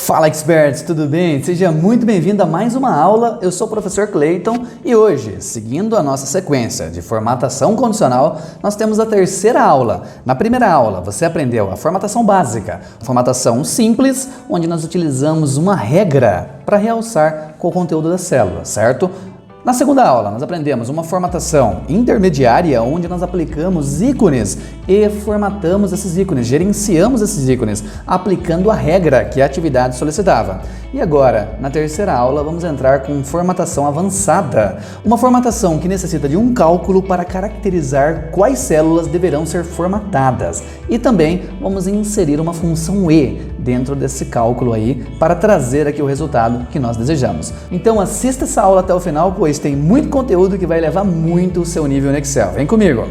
Fala Experts, tudo bem? Seja muito bem-vindo a mais uma aula. Eu sou o professor Clayton e hoje, seguindo a nossa sequência de formatação condicional, nós temos a terceira aula. Na primeira aula, você aprendeu a formatação básica, formatação simples, onde nós utilizamos uma regra para realçar com o conteúdo da célula, certo? Na segunda aula, nós aprendemos uma formatação intermediária, onde nós aplicamos ícones e formatamos esses ícones, gerenciamos esses ícones, aplicando a regra que a atividade solicitava. E agora, na terceira aula, vamos entrar com formatação avançada, uma formatação que necessita de um cálculo para caracterizar quais células deverão ser formatadas. E também vamos inserir uma função E dentro desse cálculo aí, para trazer aqui o resultado que nós desejamos. Então assista essa aula até o final, pois tem muito conteúdo que vai elevar muito o seu nível no Excel. Vem comigo!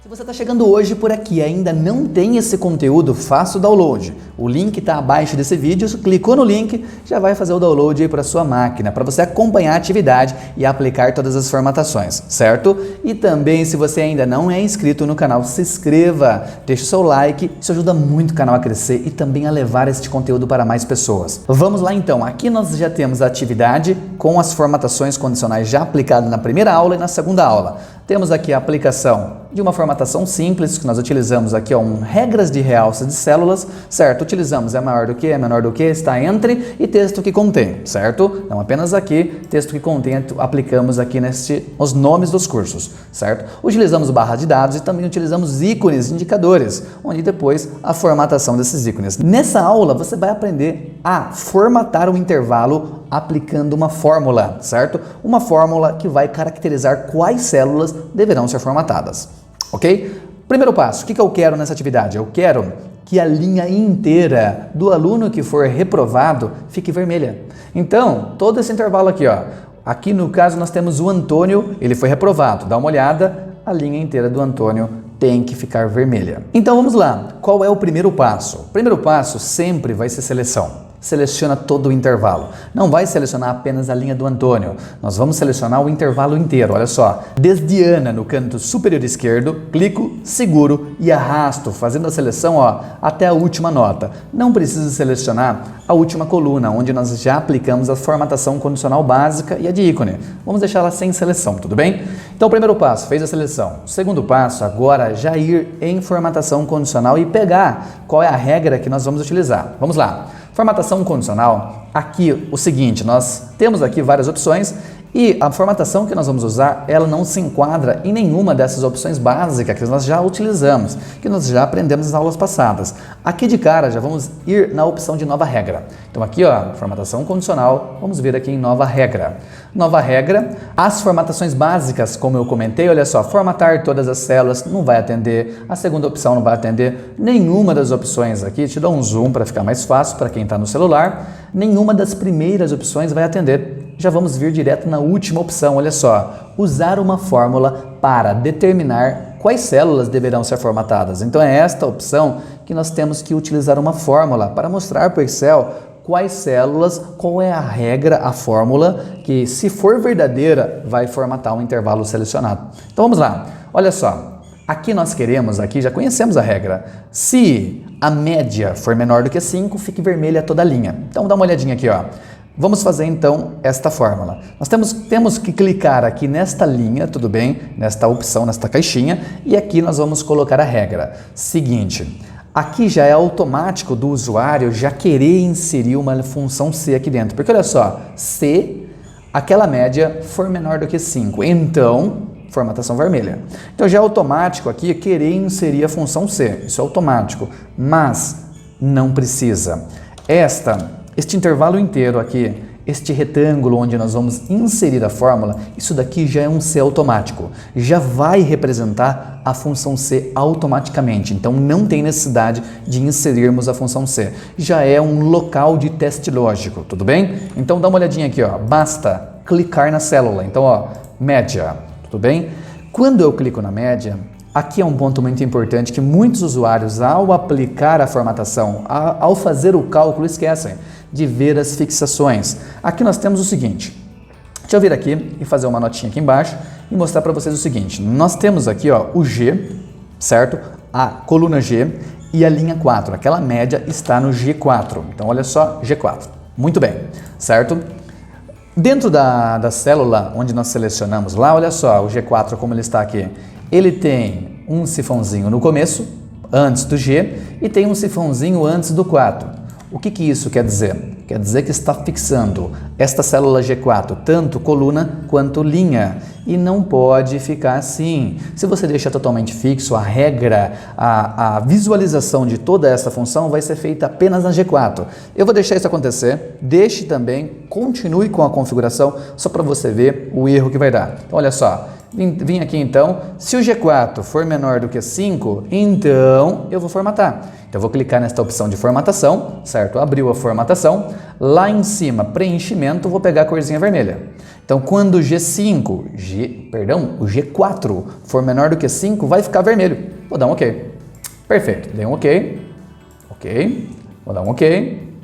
Se você está chegando hoje por aqui e ainda não tem esse conteúdo, faça o download. O link está abaixo desse vídeo, clicou no link, já vai fazer o download aí para sua máquina, para você acompanhar a atividade e aplicar todas as formatações, certo? E também, se você ainda não é inscrito no canal, se inscreva, deixe o seu like, isso ajuda muito o canal a crescer e também a levar este conteúdo para mais pessoas. Vamos lá então, aqui nós já temos a atividade com as formatações condicionais já aplicadas na primeira aula e na segunda aula. Temos aqui a aplicação de uma formatação simples, que nós utilizamos aqui, regras de realce de células, certo? Utilizamos é maior do que, é menor do que, está entre e texto que contém, certo? Não apenas aqui, texto que contém, aplicamos aqui os nomes dos cursos, certo? Utilizamos barra de dados e também utilizamos ícones, indicadores, onde depois a formatação desses ícones. Nessa aula você vai aprender a formatar o intervalo aplicando uma fórmula, certo? Uma fórmula que vai caracterizar quais células deverão ser formatadas, ok? Primeiro passo, o que eu quero nessa atividade? Eu quero que a linha inteira do aluno que for reprovado fique vermelha. Então, todo esse intervalo aqui, ó, aqui no caso nós temos o Antônio, ele foi reprovado, dá uma olhada, a linha inteira do Antônio tem que ficar vermelha. Então vamos lá, qual é o primeiro passo? O primeiro passo sempre vai ser seleção. Seleciona todo o intervalo. Não vai selecionar apenas a linha do Antônio. Nós vamos selecionar o intervalo inteiro. Olha só. Desde Ana no canto superior esquerdo, clico, seguro e arrasto, fazendo a seleção até a última nota. Não precisa selecionar a última coluna, onde nós já aplicamos a formatação condicional básica e a de ícone. Vamos deixá-la sem seleção, tudo bem? Então o primeiro passo, fez a seleção. O segundo passo, agora já ir em formatação condicional e pegar qual é a regra que nós vamos utilizar. Vamos lá. Formatação condicional, aqui o seguinte, nós temos aqui várias opções e a formatação que nós vamos usar, ela não se enquadra em nenhuma dessas opções básicas que nós já utilizamos, que nós já aprendemos nas aulas passadas. Aqui de cara já vamos ir na opção de nova regra. Então aqui, formatação condicional, vamos ver aqui em nova regra. Nova regra, as formatações básicas, como eu comentei, olha só, formatar todas as células não vai atender, a segunda opção não vai atender, nenhuma das opções aqui, te dou um zoom para ficar mais fácil para quem está no celular, nenhuma das primeiras opções vai atender. Já vamos vir direto na última opção, olha só, usar uma fórmula para determinar quais células deverão ser formatadas. Então é esta opção que nós temos que utilizar uma fórmula para mostrar para o Excel quais células, qual é a regra, a fórmula, que se for verdadeira, vai formatar um intervalo selecionado. Então vamos lá, olha só, aqui nós queremos, já conhecemos a regra, se a média for menor do que 5, fique vermelha toda a linha. Então dá uma olhadinha aqui, ó. Vamos fazer então esta fórmula. Nós temos que clicar aqui nesta linha, tudo bem? Nesta opção, nesta caixinha, e aqui nós vamos colocar a regra. Seguinte, aqui já é automático do usuário já querer inserir uma função C aqui dentro, porque olha só, se aquela média for menor do que 5, então formatação vermelha. Então já é automático aqui querer inserir a função C, isso é automático, mas não precisa. Este intervalo inteiro aqui, este retângulo onde nós vamos inserir a fórmula, isso daqui já é um C automático, já vai representar a função C automaticamente, então não tem necessidade de inserirmos a função C, já é um local de teste lógico, tudo bem? Então dá uma olhadinha aqui, basta clicar na célula, então média, tudo bem? Quando eu clico na média, aqui é um ponto muito importante que muitos usuários, ao aplicar a formatação, ao fazer o cálculo, esquecem de ver as fixações. Aqui nós temos o seguinte, Deixa eu vir aqui e fazer uma notinha aqui embaixo e mostrar para vocês o seguinte. Nós temos aqui ó, o G, certo? A coluna G e a linha 4. Aquela média está no G4. Então, olha só, G4. Muito bem, certo? Dentro da célula onde nós selecionamos lá, olha só, o G4 como ele está aqui. Ele tem um sifãozinho no começo, antes do G, e tem um sifãozinho antes do 4. O que isso quer dizer? Quer dizer que está fixando esta célula G4, tanto coluna quanto linha. E não pode ficar assim. Se você deixar totalmente fixo, a regra, a visualização de toda essa função vai ser feita apenas na G4. Eu vou deixar isso acontecer, deixe também, continue com a configuração, só para você ver o erro que vai dar. Então, olha só. Vim aqui então, se o G4 for menor do que 5, então eu vou formatar. Então eu vou clicar nesta opção de formatação, certo? Abriu a formatação, lá em cima preenchimento, vou pegar a corzinha vermelha. Então quando o o G4 for menor do que 5, vai ficar vermelho. Vou dar um OK. Perfeito, dei um OK. OK, vou dar um OK.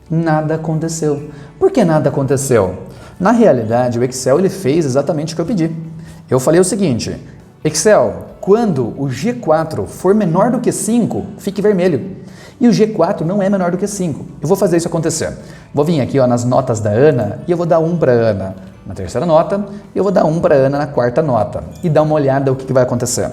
Nada aconteceu. Por que nada aconteceu? Na realidade, o Excel ele fez exatamente o que eu pedi. Eu falei o seguinte, Excel, quando o G4 for menor do que 5, fique vermelho. E o G4 não é menor do que 5. Eu vou fazer isso acontecer. Vou vir aqui ó, nas notas da Ana e eu vou dar 1 para a Ana na terceira nota e eu vou dar 1 para a Ana na quarta nota. E dar uma olhada o que vai acontecer.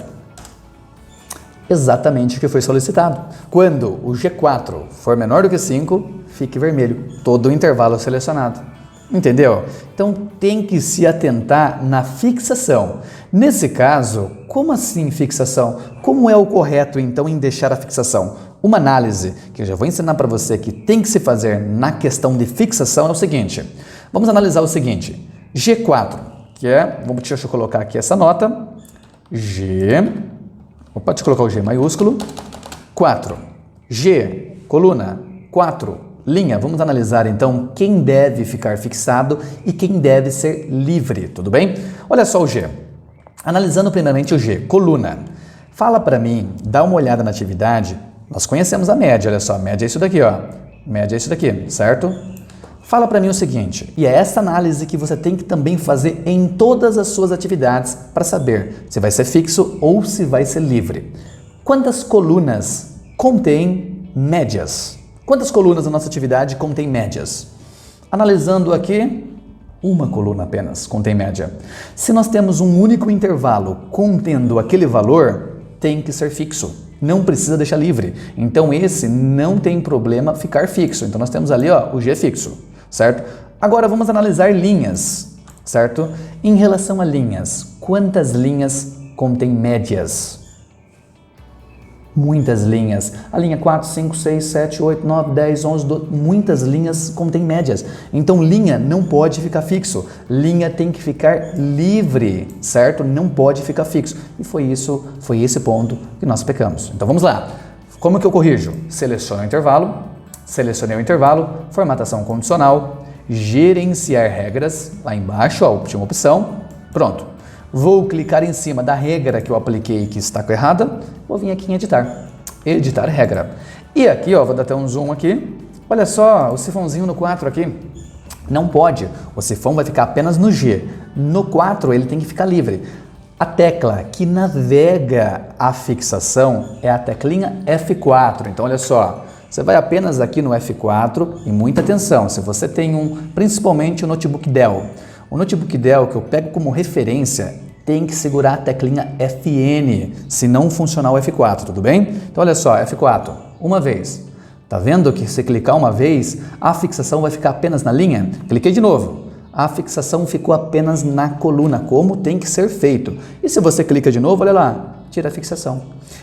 Exatamente o que foi solicitado. Quando o G4 for menor do que 5, fique vermelho. Todo o intervalo selecionado. Entendeu? Então tem que se atentar na fixação. Nesse caso, como assim fixação? Como é o correto então em deixar a fixação? Uma análise que eu já vou ensinar para você que tem que se fazer na questão de fixação é o seguinte. Vamos analisar o seguinte. G4, que é, deixa eu colocar aqui essa nota. Deixa eu colocar o G maiúsculo. 4. G, coluna, 4. Linha, vamos analisar então quem deve ficar fixado e quem deve ser livre, tudo bem? Olha só o G. Analisando primeiramente o G, coluna. Fala para mim, dá uma olhada na atividade. Nós conhecemos a média, olha só, a média é isso daqui, ó. Média é isso daqui, certo? Fala para mim o seguinte, e é essa análise que você tem que também fazer em todas as suas atividades para saber se vai ser fixo ou se vai ser livre. Quantas colunas contém médias? Quantas colunas na nossa atividade contém médias? Analisando aqui, uma coluna apenas contém média. Se nós temos um único intervalo contendo aquele valor, tem que ser fixo. Não precisa deixar livre. Então esse não tem problema ficar fixo. Então nós temos ali ó, o G fixo, certo? Agora vamos analisar linhas, certo? Em relação a linhas, quantas linhas contém médias? Muitas linhas. A linha 4, 5, 6, 7, 8, 9, 10, 11, 12, muitas linhas contêm médias. Então, linha não pode ficar fixo. Linha tem que ficar livre, certo? Não pode ficar fixo. E foi esse ponto que nós pecamos. Então, vamos lá. Como que eu corrijo? Seleciono o intervalo, selecionei o intervalo, formatação condicional, gerenciar regras, lá embaixo, ó, a última opção, pronto. Vou clicar em cima da regra que eu apliquei que está errada, vou vir aqui em editar, editar regra. E aqui, ó, vou dar até um zoom aqui, olha só, o sifãozinho no 4 aqui, não pode, o sifão vai ficar apenas no G, no 4 ele tem que ficar livre. A tecla que navega a fixação é a teclinha F4, então olha só, você vai apenas aqui no F4 e muita atenção, se você tem principalmente o notebook Dell. O notebook Dell que eu pego como referência tem que segurar a teclinha FN, se não funcionar o F4, tudo bem? Então olha só, F4, uma vez. Tá vendo que se clicar uma vez, a fixação vai ficar apenas na linha? Cliquei de novo. A fixação ficou apenas na coluna, como tem que ser feito. E se você clica de novo, olha lá, tira a fixação.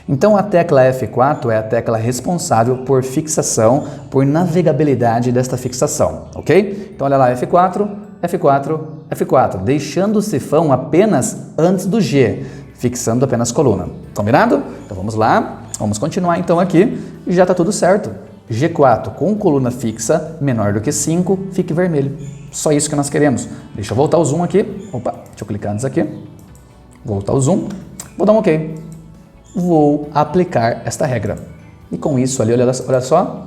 Então a tecla F4 é a tecla responsável por fixação, por navegabilidade desta fixação, ok? Então olha lá, F4, F4, F4, deixando o sifão apenas antes do G, fixando apenas coluna. Combinado? Então vamos lá, vamos continuar então aqui e já está tudo certo. G4 com coluna fixa menor do que 5, fique vermelho. Só isso que nós queremos. Deixa eu voltar o zoom aqui. Opa, deixa eu clicar antes aqui. Voltar o zoom. Vou dar um OK. Vou aplicar esta regra. E com isso ali, olha só,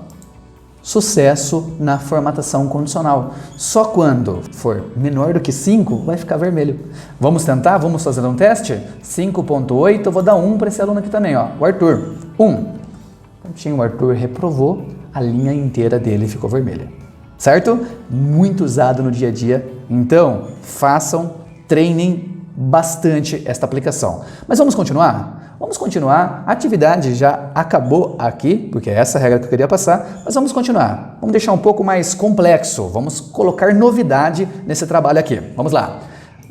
sucesso na formatação condicional. Só quando for menor do que 5, vai ficar vermelho. Vamos tentar? Vamos fazer um teste? 5.8, eu vou dar 1 para esse aluno aqui também, ó, o Arthur. 1. O Arthur reprovou, a linha inteira dele ficou vermelha. Certo? Muito usado no dia a dia. Então, façam, treinem bastante esta aplicação. Mas vamos continuar? Vamos continuar, a atividade já acabou aqui, porque é essa a regra que eu queria passar, mas vamos continuar. Vamos deixar um pouco mais complexo, vamos colocar novidade nesse trabalho aqui. Vamos lá.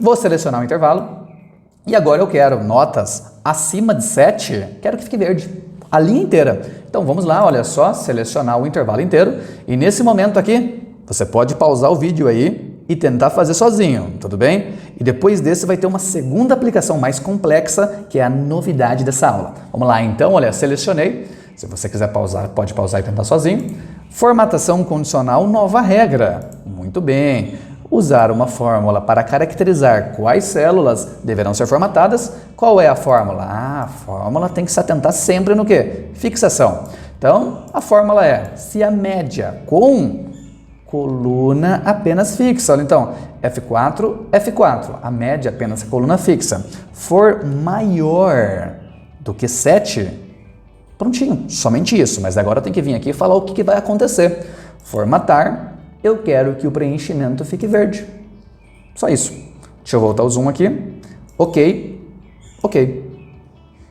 Vou selecionar o intervalo e agora eu quero notas acima de 7, quero que fique verde, a linha inteira. Então vamos lá, olha só, selecionar o intervalo inteiro e nesse momento aqui, você pode pausar o vídeo aí e tentar fazer sozinho, tudo bem? E depois desse vai ter uma segunda aplicação mais complexa, que é a novidade dessa aula. Vamos lá então, olha, selecionei. Se você quiser pausar, pode pausar e tentar sozinho. Formatação condicional, nova regra. Muito bem. Usar uma fórmula para caracterizar quais células deverão ser formatadas. Qual é a fórmula? A fórmula tem que se atentar sempre no quê? Fixação. Então, a fórmula é, se a média com coluna apenas fixa. Olha, então, F4, F4. A média apenas coluna fixa. For maior do que 7, prontinho, somente isso. Mas agora tem que vir aqui e falar o que vai acontecer. Formatar, eu quero que o preenchimento fique verde. Só isso. Deixa eu voltar o zoom aqui. Ok, ok.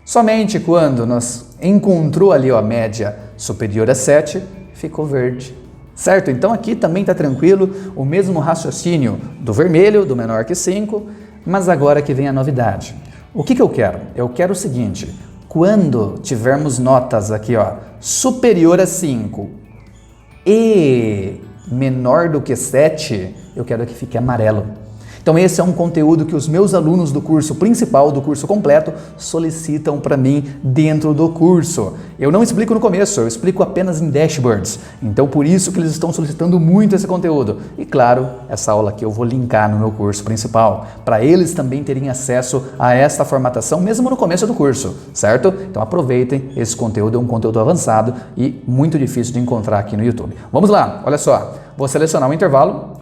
Somente quando nós encontrou ali ó, a média superior a 7, ficou verde. Certo? Então aqui também está tranquilo, o mesmo raciocínio do vermelho, do menor que 5, mas agora que vem a novidade. O que eu quero? Eu quero o seguinte, quando tivermos notas aqui, ó, superior a 5 e menor do que 7, eu quero que fique amarelo. Então esse é um conteúdo que os meus alunos do curso principal, do curso completo, solicitam para mim dentro do curso. Eu não explico no começo, eu explico apenas em dashboards. Então por isso que eles estão solicitando muito esse conteúdo. E claro, essa aula aqui eu vou linkar no meu curso principal, para eles também terem acesso a esta formatação mesmo no começo do curso, certo? Então aproveitem, esse conteúdo é um conteúdo avançado e muito difícil de encontrar aqui no YouTube. Vamos lá, olha só, vou selecionar um intervalo.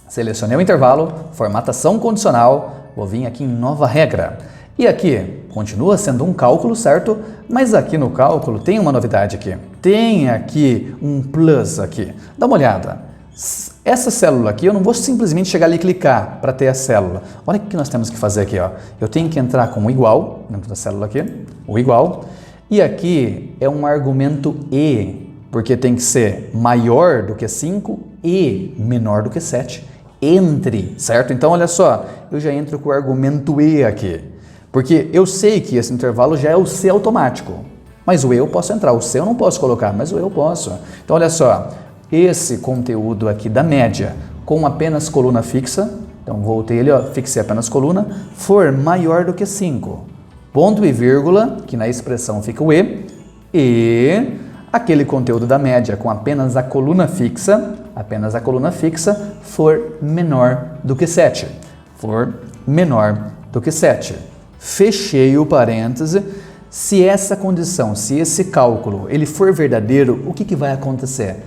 Selecionei o intervalo, formatação condicional, vou vir aqui em nova regra. E aqui continua sendo um cálculo, certo? Mas aqui no cálculo tem uma novidade aqui. Tem aqui um plus aqui. Dá uma olhada. Essa célula aqui, eu não vou simplesmente chegar ali e clicar para ter a célula. Olha o que nós temos que fazer aqui, ó. Eu tenho que entrar com o igual, dentro da célula aqui, o igual. E aqui é um argumento E, porque tem que ser maior do que 5 e menor do que 7. Entre, certo? Então, olha só, eu já entro com o argumento E aqui, porque eu sei que esse intervalo já é o C automático, mas o E eu posso entrar, o C eu não posso colocar, mas o E eu posso. Então, olha só, esse conteúdo aqui da média com apenas coluna fixa, então voltei ele, ó, fixei apenas coluna, for maior do que 5, ponto e vírgula, que na expressão fica o e aquele conteúdo da média com apenas a coluna fixa, for menor do que 7. For menor do que 7. Fechei o parêntese. Se essa condição, se esse cálculo, ele for verdadeiro, o que vai acontecer?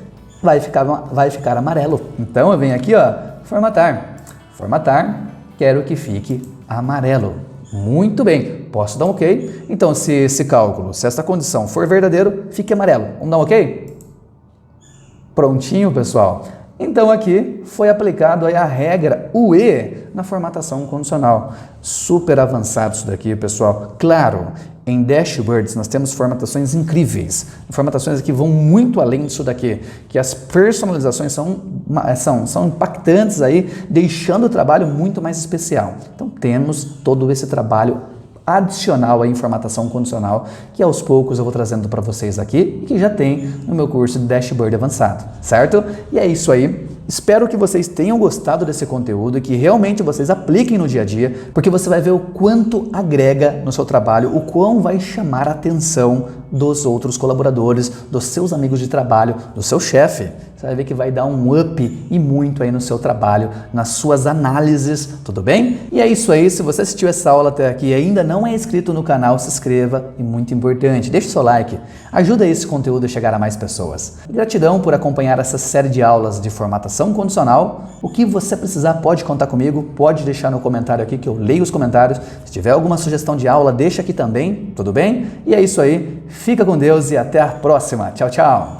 Vai ficar amarelo. Então eu venho aqui, ó, formatar. Formatar, quero que fique amarelo. Muito bem, posso dar um ok? Então, se esse cálculo, se essa condição for verdadeiro, fique amarelo. Vamos dar um ok? Prontinho, pessoal. Então, aqui foi aplicado aí a regra UE na formatação condicional. Super avançado isso daqui, pessoal. Claro, em dashboards nós temos formatações incríveis. Formatações que vão muito além disso daqui, que as personalizações são impactantes aí, deixando o trabalho muito mais especial. Então, temos todo esse trabalho adicional à formatação condicional, que aos poucos eu vou trazendo para vocês aqui e que já tem no meu curso de Dashboard Avançado, certo? E é isso aí. Espero que vocês tenham gostado desse conteúdo e que realmente vocês apliquem no dia a dia, porque você vai ver o quanto agrega no seu trabalho, o quão vai chamar a atenção dos outros colaboradores, dos seus amigos de trabalho, do seu chefe. você vai ver que vai dar um up e muito aí no seu trabalho, nas suas análises, tudo bem? E é isso aí, se você assistiu essa aula até aqui e ainda não é inscrito no canal, se inscreva e muito importante, deixe o seu like, ajuda esse conteúdo a chegar a mais pessoas. Gratidão por acompanhar essa série de aulas de formatação condicional. O que você precisar pode contar comigo, pode deixar no comentário aqui que eu leio os comentários. Se tiver alguma sugestão de aula, deixa aqui também, tudo bem? E é isso aí, fica com Deus e até a próxima. Tchau, tchau!